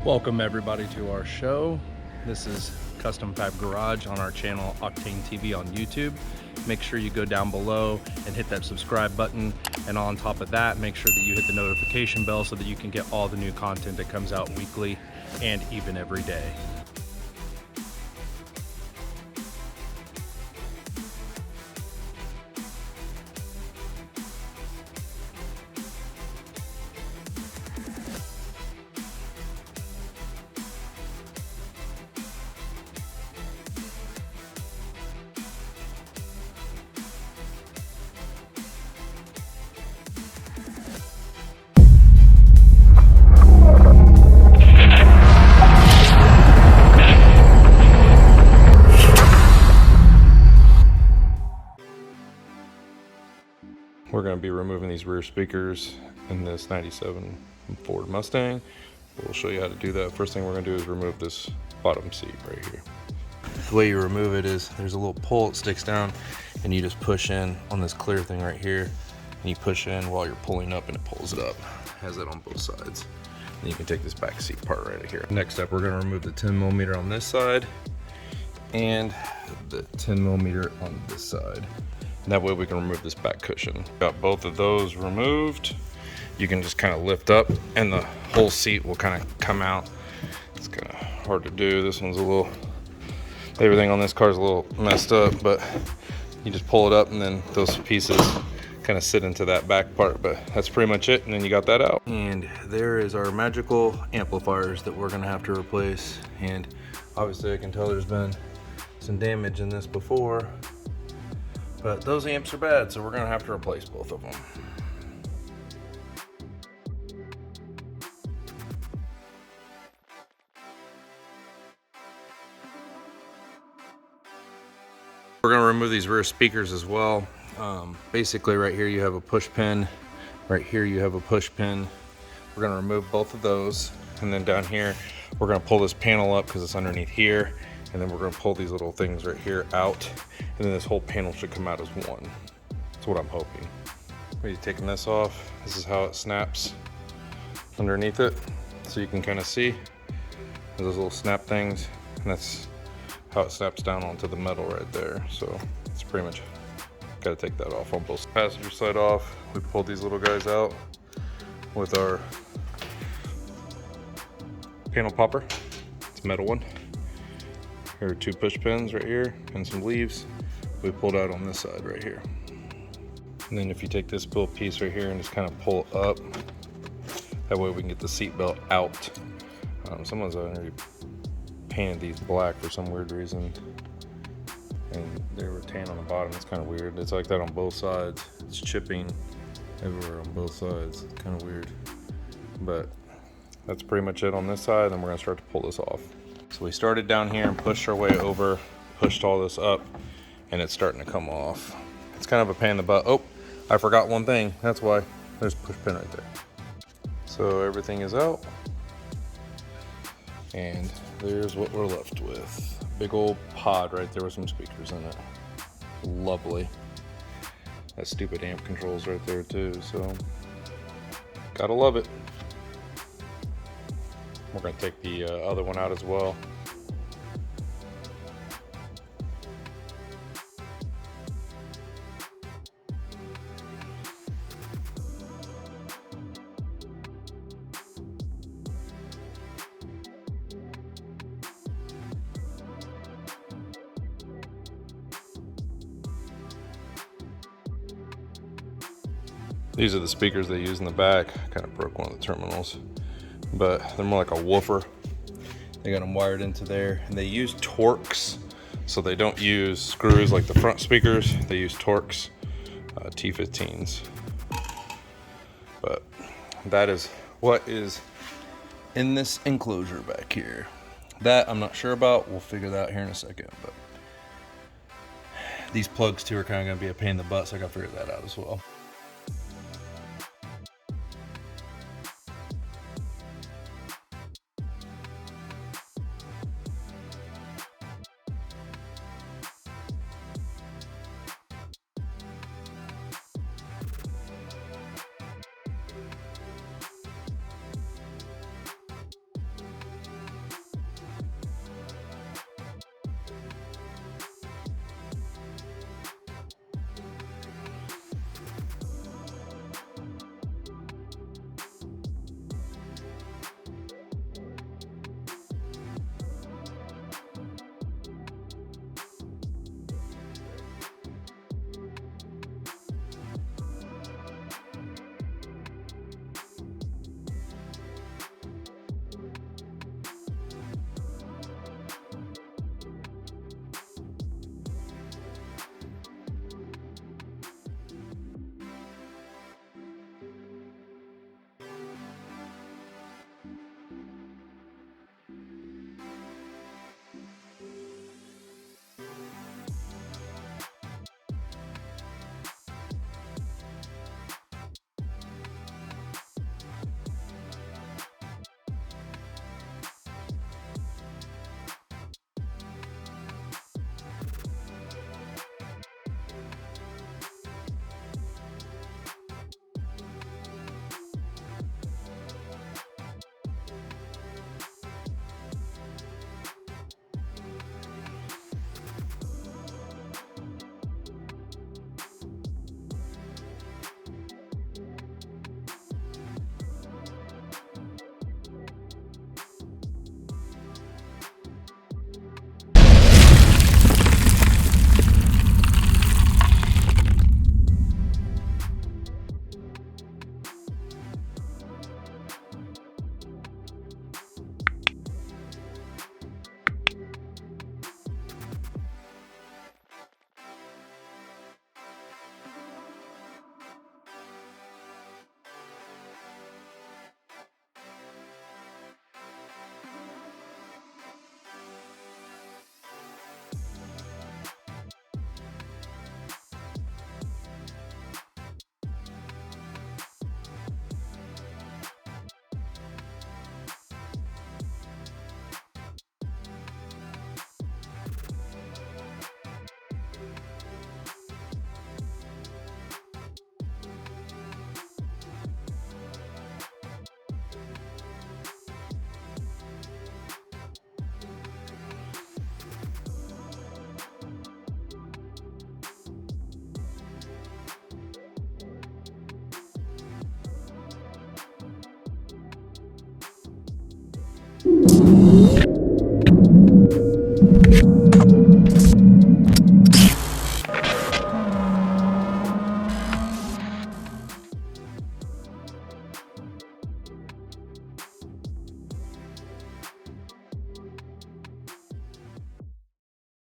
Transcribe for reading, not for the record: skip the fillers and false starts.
Welcome everybody to our show. This is Custom Fab Garage on our channel Octane TV on YouTube. Make sure you go down below and hit that subscribe button, and on top of that, make sure that you hit the notification bell so that you can get all the new content that comes out weekly and even every day. We're going to be removing these rear speakers in this 97 Ford Mustang. We'll show you how to do that. First thing we're going to do is remove this bottom seat right here. The way you remove it is there's a little pole that sticks down, and you just push in on this clear thing right here, and you push in while you're pulling up, and it pulls it up. It has it on both sides. And you can take this back seat part right here. Next up, we're going to remove the 10mm on this side and the 10mm on this side. And that way we can remove this back cushion. Got both of those removed. You can just kind of lift up and the whole seat will kind of come out. It's kind of hard to do. This one's a little, everything on this car is a little messed up, but you just pull it up and then those pieces kind of sit into that back part, but that's pretty much it. And then you got that out. And there is our magical amplifiers that we're gonna have to replace. And obviously I can tell there's been some damage in this before, but those amps are bad, so we're gonna have to replace both of them. We're gonna remove these rear speakers as well. Basically right here you have a push pin, right here you have a push pin. We're gonna remove both of those, and then down here we're gonna pull this panel up because it's underneath here, and then we're gonna pull these little things right here out, and then this whole panel should come out as one. That's what I'm hoping. We're taking this off. This is how it snaps underneath it, so you can kind of see those little snap things, and that's how it snaps down onto the metal right there. So it's pretty much got to take that off on both. Passenger side off, we pulled these little guys out with our panel popper. It's a metal one. Here are two push pins right here and some leaves we pulled out on this side right here. And then if you take this little piece right here and just kind of pull it up, that way we can get the seat belt out. Someone's already painted these black for some weird reason, and they were tan on the bottom. It's kind of weird. It's like that on both sides. It's chipping everywhere on both sides. It's kind of weird, but that's pretty much it on this side. Then we're gonna start to pull this off. So we started down here and pushed our way over, pushed all this up, and it's starting to come off. It's kind of a pain in the butt. Oh, I forgot one thing. That's why. There's a push pin right there. So everything is out, and there's what we're left with. Big old pod right there with some speakers in it. Lovely. That stupid amp controls right there too, so gotta love it. We're gonna take the other one out as well. These are the speakers they use in the back. Kind of broke one of the terminals, but they're more like a woofer. They got them wired into there, and they use Torx, so they don't use screws like the front speakers. They use Torx T15s. But that is what is in this enclosure back here. That I'm not sure about. We'll figure that out here in a second. But these plugs too are kind of going to be a pain in the butt, so I got to figure that out as well.